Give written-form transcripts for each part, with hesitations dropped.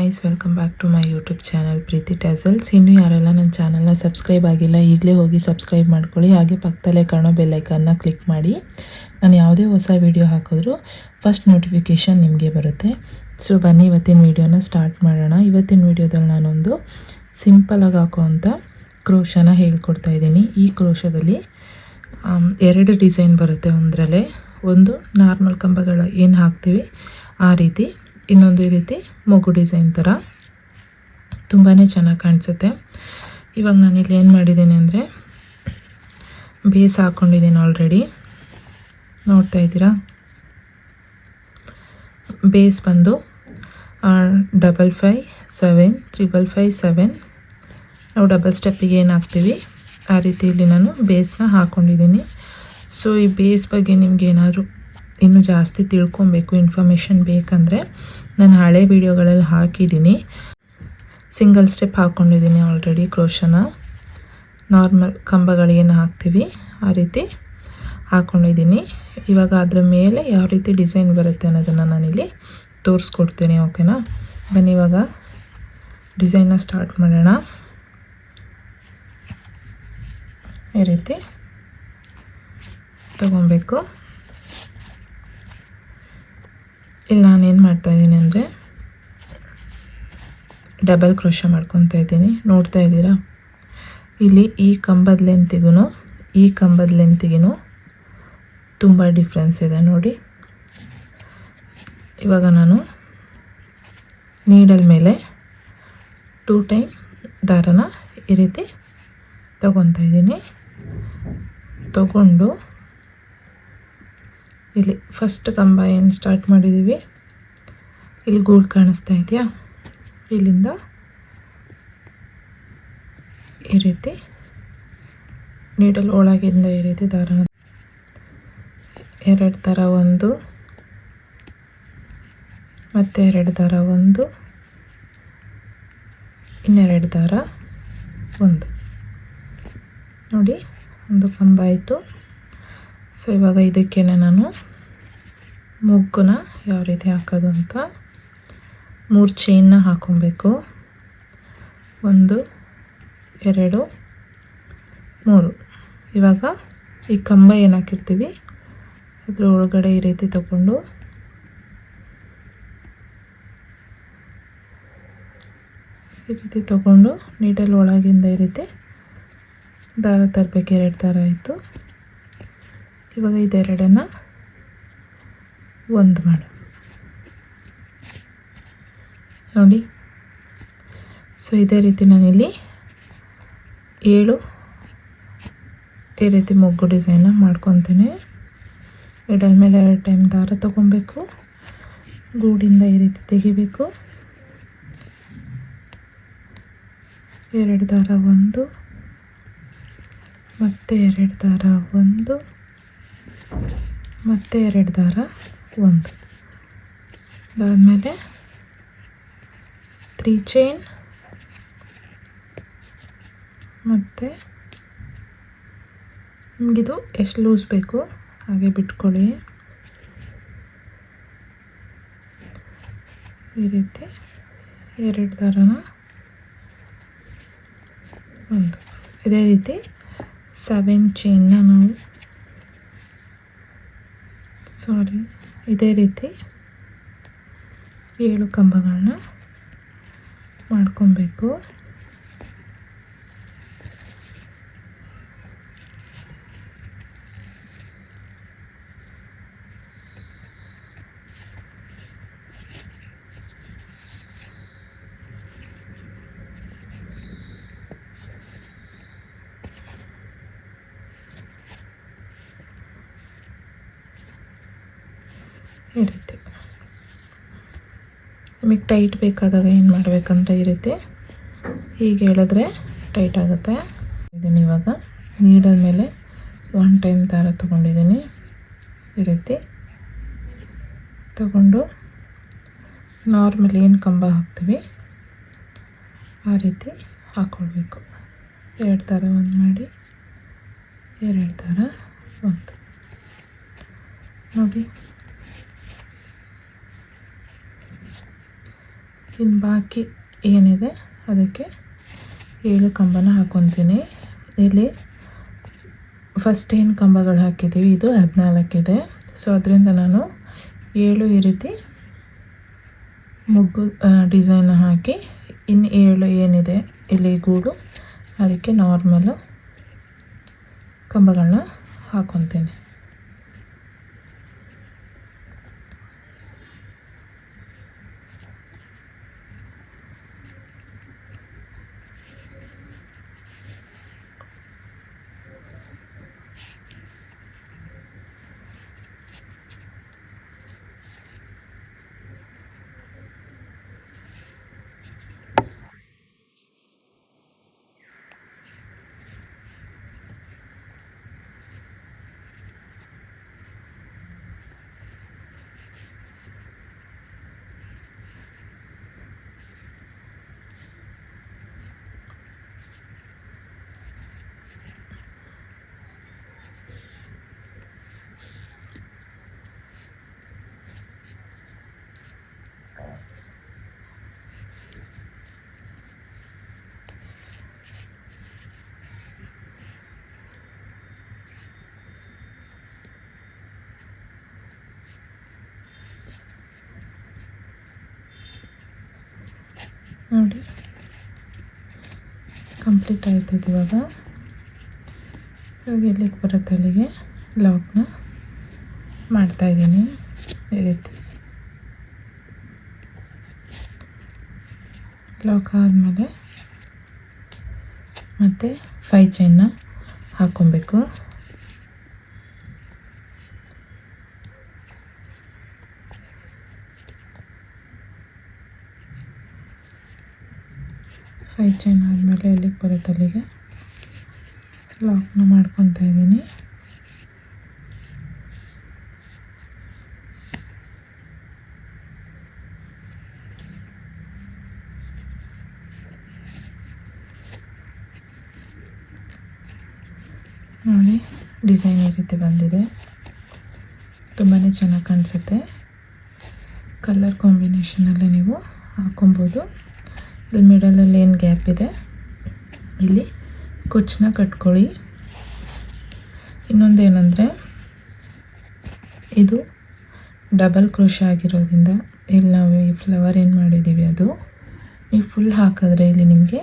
Guys, welcome back to my YouTube channel Preethi tassels. ಇನ್ನೂ ಯಾರೆಲ್ಲ ನನ್ನ ಚಾನಲ್ನ ಸಬ್ಸ್ಕ್ರೈಬ್ ಆಗಿಲ್ಲ, ಈಗಲೇ ಹೋಗಿ ಸಬ್ಸ್ಕ್ರೈಬ್ ಮಾಡ್ಕೊಳ್ಳಿ. ಹಾಗೆ ಪಕ್ಕದಲ್ಲೇ ಕಾಣೋ ಬೆಲ್ಲೈಕನ್ನ ಕ್ಲಿಕ್ ಮಾಡಿ. ನಾನು ಯಾವುದೇ ಹೊಸ ವೀಡಿಯೋ ಹಾಕಿದ್ರೂ ಫಸ್ಟ್ ನೋಟಿಫಿಕೇಷನ್ ನಿಮಗೆ ಬರುತ್ತೆ. ಸೊ ಬನ್ನಿ ಇವತ್ತಿನ ವೀಡಿಯೋನ ಸ್ಟಾರ್ಟ್ ಮಾಡೋಣ. ಇವತ್ತಿನ ವೀಡಿಯೋದಲ್ಲಿ ನಾನೊಂದು ಸಿಂಪಲಾಗಿ ಹಾಕೋವಂಥ ಕ್ರೋಶನ ಹೇಳ್ಕೊಡ್ತಾ ಇದ್ದೀನಿ. ಈ ಕ್ರೋಶದಲ್ಲಿ ಎರಡು ಡಿಸೈನ್ ಬರುತ್ತೆ. ಒಂದರಲ್ಲೇ ಒಂದು ನಾರ್ಮಲ್ ಕಂಬಗಳ ಏನು ಹಾಕ್ತೀವಿ ಆ ರೀತಿ, ಇನ್ನೊಂದು ಈ ರೀತಿ ಮಗು ಡಿಸೈನ್ ಥರ ತುಂಬಾ ಚೆನ್ನಾಗಿ ಕಾಣಿಸುತ್ತೆ. ಇವಾಗ ನಾನಿಲ್ಲಿ ಏನು ಮಾಡಿದ್ದೀನಿ ಅಂದರೆ ಬೇಸ್ ಹಾಕ್ಕೊಂಡಿದ್ದೀನಿ. ಆಲ್ರೆಡಿ ನೋಡ್ತಾ ಇದ್ದೀರಾ, ಬೇಸ್ ಬಂದು 555 755 ನಾವು ಡಬಲ್ ಸ್ಟೆಪ್ಪಿಗೆ ಏನು ಹಾಕ್ತೀವಿ ಆ ರೀತಿಯಲ್ಲಿ ನಾನು ಬೇಸ್ನ ಹಾಕ್ಕೊಂಡಿದ್ದೀನಿ. ಸೊ ಈ ಬೇಸ್ ಬಗ್ಗೆ ನಿಮ್ಗೆ ಏನಾದರೂ ಇನ್ನೂ ಜಾಸ್ತಿ ತಿಳ್ಕೊಬೇಕು, ಇನ್ಫಾರ್ಮೇಷನ್ ಬೇಕಂದರೆ ನಾನು ಹಳೆ ವೀಡಿಯೋಗಳಲ್ಲಿ ಹಾಕಿದ್ದೀನಿ. ಸಿಂಗಲ್ ಸ್ಟೆಪ್ ಹಾಕ್ಕೊಂಡಿದ್ದೀನಿ ಆಲ್ರೆಡಿ. ಕ್ರೋಶನ ನಾರ್ಮಲ್ ಕಂಬಗಳೇನು ಹಾಕ್ತೀವಿ ಆ ರೀತಿ ಹಾಕ್ಕೊಂಡಿದ್ದೀನಿ. ಇವಾಗ ಅದರ ಮೇಲೆ ಯಾವ ರೀತಿ ಡಿಸೈನ್ ಬರುತ್ತೆ ಅನ್ನೋದನ್ನು ನಾನಿಲ್ಲಿ ತೋರಿಸ್ಕೊಡ್ತೀನಿ. ಓಕೆನಾ? ಬನ್ನಿ ಇವಾಗ ಡಿಸೈನ್ನ ಸ್ಟಾರ್ಟ್ ಮಾಡೋಣ. ಈ ರೀತಿ ತಗೊಬೇಕು. ಇಲ್ಲಿ ನಾನೇನು ಮಾಡ್ತಾಯಿದ್ದೀನಿ ಅಂದರೆ ಡಬಲ್ ಕ್ರೋಶ ಮಾಡ್ಕೊತಾ ಇದ್ದೀನಿ. ನೋಡ್ತಾ ಇದ್ದೀರಾ, ಇಲ್ಲಿ ಈ ಕಂಬದ ಲೆಂತಿಗೂ ತುಂಬ ಡಿಫ್ರೆನ್ಸ್ ಇದೆ ನೋಡಿ. ಇವಾಗ ನಾನು ನೀಡಲ್ ಮೇಲೆ 2 ಟೈಮ್ ದಾರನ ಈ ರೀತಿ ತಗೊತಾ ಇದ್ದೀನಿ. ತಗೊಂಡು ಇಲ್ಲಿ ಫಸ್ಟ್ ಕಂಬ ಏನು ಸ್ಟಾರ್ಟ್ ಮಾಡಿದ್ದೀವಿ, ಇಲ್ಲಿ ಗೂಡು ಕಾಣಿಸ್ತಾ ಇದೆಯಾ, ಇಲ್ಲಿಂದ ಈ ರೀತಿ ನೀಡಲ್ ಒಳಗಿಂದ ಈ ರೀತಿ ದಾರನ 2 ದಾರ, ಒಂದು ಮತ್ತು 2 ದಾರ, ಒಂದು ಇನ್ನೆರಡು ದಾರ, ಒಂದು ನೋಡಿ, ಒಂದು ಕಂಬ ಆಯಿತು. ಸೊ ಇವಾಗ ಇದಕ್ಕೇನೆ ನಾನು ಮೊಗ್ಗುನ ಯಾವ ರೀತಿ ಹಾಕೋದು ಅಂತ 3 ಚೈನ್ನ ಹಾಕೊಬೇಕು. 1 2 3. ಇವಾಗ ಈ ಕಂಬ ಏನು ಹಾಕಿರ್ತೀವಿ ಅದ್ರ ಒಳಗಡೆ ಈ ರೀತಿ ತಗೊಂಡು ನೀಡಲ್ ಒಳಗಿಂದ ಈ ರೀತಿ ದಾರ ತರಬೇಕು. 2 ದಾರ ಆಯಿತು. ಇವಾಗ ಇದೆರಡನ್ನು ಒಂದು ಮಾಡು ನೋಡಿ. ಸೊ ಇದೇ ರೀತಿ ನಾನಿಲ್ಲಿ 7 ಈ ರೀತಿ ಮೊಗ್ಗು ಡಿಸೈನ್ನ ಮಾಡ್ಕೊತೀನಿ. ನೀಡಲ್ ಮೇಲೆ 2 ಟೈಮ್ ದಾರ ತಗೊಬೇಕು, ಗೂಡಿಂದ ಈ ರೀತಿ ತೆಗಿಬೇಕು. 2 ದಾರ, ಒಂದು ಮತ್ತು 2 ದಾರ, ಒಂದು ಮತ್ತು 2 ದಾರ, ಒಂದು. ಅದಾದಮೇಲೆ 3 ಚೈನ್ ಮತ್ತು ನಿಮಗಿದು ಎಷ್ಟು ಲೂಸ್ ಬೇಕು ಹಾಗೆ ಬಿಟ್ಕೊಳ್ಳಿ. ಈ ರೀತಿ 2 ದಾರನ, ಒಂದು. ಇದೇ ರೀತಿ 7 ಚೈನ್ನ ನಾವು ಇದೇ ರೀತಿ 7 ಕಂಬಗಳನ್ನ ಮಾಡ್ಕೊಬೇಕು. ಈ ರೀತಿ ನಿಮಗೆ ಟೈಟ್ ಬೇಕಾದಾಗ ಏನು ಮಾಡಬೇಕಂದ್ರೆ ಈ ರೀತಿ ಹೀಗೆ ಹೇಳಿದ್ರೆ ಟೈಟ್ ಆಗುತ್ತೆ. ಇದನ್ನು ಇವಾಗ ನೀಡಲ್ ಮೇಲೆ 1 ಟೈಮ್ ದಾರ ತೊಗೊಂಡಿದ್ದೀನಿ. ಈ ರೀತಿ ತಗೊಂಡು ನಾರ್ಮಲ್ ಏನು ಕಂಬ ಹಾಕ್ತೀವಿ ಆ ರೀತಿ ಹಾಕ್ಕೊಳ್ಬೇಕು. 2 ದಾರ ಒಂದು ಮಾಡಿ, 2 ದಾರ, ಒಂದು ನೋಡಿ. ಇನ್ನು ಬಾಕಿ ಏನಿದೆ ಅದಕ್ಕೆ 7 ಕಂಬನ ಹಾಕ್ಕೊತೀನಿ. ಇಲ್ಲಿ ಫಸ್ಟ್ ಏನು ಕಂಬಗಳು ಹಾಕಿದ್ದೀವಿ ಇದು 14 ಇದೆ. ಸೊ ಅದರಿಂದ ನಾನು 7 ಈ ರೀತಿ ಮುಗ್ಗು ಡಿಸೈನ್ ಹಾಕಿ ಇನ್ನು 7 ಏನಿದೆ ಇಲ್ಲಿ ಗೂಡು ಅದಕ್ಕೆ ನಾರ್ಮಲು ಕಂಬಗಳನ್ನ ಹಾಕ್ಕೊತೀನಿ. ನೋಡಿ ಕಂಪ್ಲೀಟ್ ಆಯ್ತದೆ. ಇವಾಗ ಎಲ್ಲಿಗೆ ಬರುತ್ತೆ ಅಲ್ಲಿಗೆ ಲಾಕ್ನ ಮಾಡ್ತಾಯಿದ್ದೀನಿ. ಈ ರೀತಿ ಲಾಕ್ ಆದಮೇಲೆ ಮತ್ತೆ 5 ಚೈನ್ನ ಹಾಕ್ಕೊಬೇಕು. ಚೈನ್ ಆದಮೇಲೆ ಎಲ್ಲಿಗೆ ಬರುತ್ತೆ ಅಲ್ಲಿಗೆ ಲಾಕ್ನ ಮಾಡ್ಕೊತಾ ಇದ್ದೀನಿ. ನೋಡಿ ಡಿಸೈನ್ ಈ ರೀತಿ ಬಂದಿದೆ. ತುಂಬಾ ಚೆನ್ನಾಗಿ ಕಾಣಿಸುತ್ತೆ. ಕಲರ್ ಕಾಂಬಿನೇಷನಲ್ಲಿ ನೀವು ಹಾಕ್ಕೊಬೋದು. ಇಲ್ಲಿ ಮಿಡಲಲ್ಲಿ ಏನು ಗ್ಯಾಪ್ ಇದೆ ಇಲ್ಲಿ ಕುಚ್ಚನ್ನ ಕಟ್ಕೊಳ್ಳಿ. ಇನ್ನೊಂದೇನೆಂದರೆ ಇದು ಡಬಲ್ ಕ್ರೋಶ ಆಗಿರೋದ್ರಿಂದ ಇಲ್ಲಿ ನಾವು ಈ ಫ್ಲವರ್ ಏನು ಮಾಡಿದ್ದೀವಿ ಅದು ನೀವು ಫುಲ್ ಹಾಕಿದ್ರೆ ಇಲ್ಲಿ ನಿಮಗೆ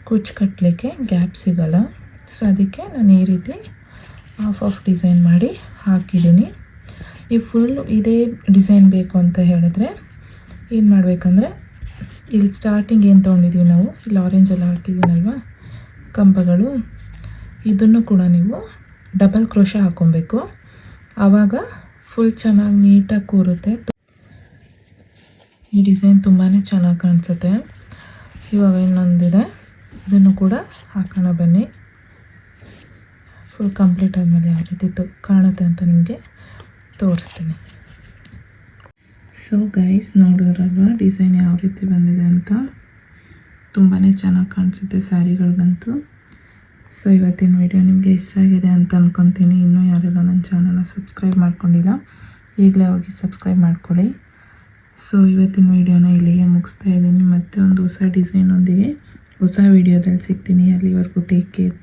ಕುಚ್ಚು ಕಟ್ಟಲಿಕ್ಕೆ ಗ್ಯಾಪ್ ಸಿಗೋಲ್ಲ. ಸೊ ಅದಕ್ಕೆ ನಾನು ಈ ರೀತಿ ಹಾಫ್ ಡಿಸೈನ್ ಮಾಡಿ ಹಾಕಿದ್ದೀನಿ. ನೀವು ಫುಲ್ ಇದೇ ಡಿಸೈನ್ ಬೇಕು ಅಂತ ಹೇಳಿದ್ರೆ ಏನು ಮಾಡಬೇಕಂದ್ರೆ ಇಲ್ಲಿ ಸ್ಟಾರ್ಟಿಂಗ್ ಏನು ತೊಗೊಂಡಿದ್ದೀವಿ ನಾವು ಇಲ್ಲಿ ಆರೆಂಜೆಲ್ಲ ಹಾಕಿದ್ದೀನಲ್ವ ಕಂಬಗಳು, ಇದನ್ನು ಕೂಡ ನೀವು ಡಬಲ್ ಕ್ರೋಶ ಹಾಕ್ಕೊಬೇಕು. ಆವಾಗ ಫುಲ್ ಚೆನ್ನಾಗಿ ನೀಟಾಗಿ ಕೂರುತ್ತೆ. ಈ ಡಿಸೈನ್ ತುಂಬಾ ಚೆನ್ನಾಗಿ ಕಾಣಿಸುತ್ತೆ. ಇವಾಗ ಇನ್ನೊಂದಿದೆ, ಇದನ್ನು ಕೂಡ ಹಾಕೋಣ ಬನ್ನಿ. ಫುಲ್ ಕಂಪ್ಲೀಟ್ ಆದಮೇಲೆ ಯಾವ ರೀತಿ ಕಾಣುತ್ತೆ ಅಂತ ನಿಮಗೆ ತೋರಿಸ್ತೀನಿ. ಸೊ ಗೈಸ್ ನೋಡಿದ್ರಲ್ವ ಡಿಸೈನ್ ಯಾವ ರೀತಿ ಬಂದಿದೆ ಅಂತ. ತುಂಬಾ ಚೆನ್ನಾಗಿ ಕಾಣಿಸುತ್ತೆ ಸ್ಯಾರಿಗಳಿಗಂತೂ. ಸೊ ಇವತ್ತಿನ ವಿಡಿಯೋ ನಿಮಗೆ ಇಷ್ಟ ಆಗಿದೆ ಅಂತ ಅಂದ್ಕೊತೀನಿ. ಇನ್ನೂ ಯಾರೆಲ್ಲ ನನ್ನ ಚಾನಲ್ನ ಸಬ್ಸ್ಕ್ರೈಬ್ ಮಾಡ್ಕೊಂಡಿಲ್ಲ ಈಗಲೇ ಹೋಗಿ ಸಬ್ಸ್ಕ್ರೈಬ್ ಮಾಡ್ಕೊಳ್ಳಿ. ಸೊ ಇವತ್ತಿನ ವಿಡಿಯೋನ ಇಲ್ಲಿಗೆ ಮುಗಿಸ್ತಾ ಇದ್ದೀನಿ. ಮತ್ತೆ ಒಂದು ಹೊಸ ಡಿಸೈನೊಂದಿಗೆ ಹೊಸ ವಿಡಿಯೋದಲ್ಲಿ ಸಿಗ್ತೀನಿ. ಅಲ್ಲಿವರೆಗೂ ಟೇಕ್ ಕೇರ್.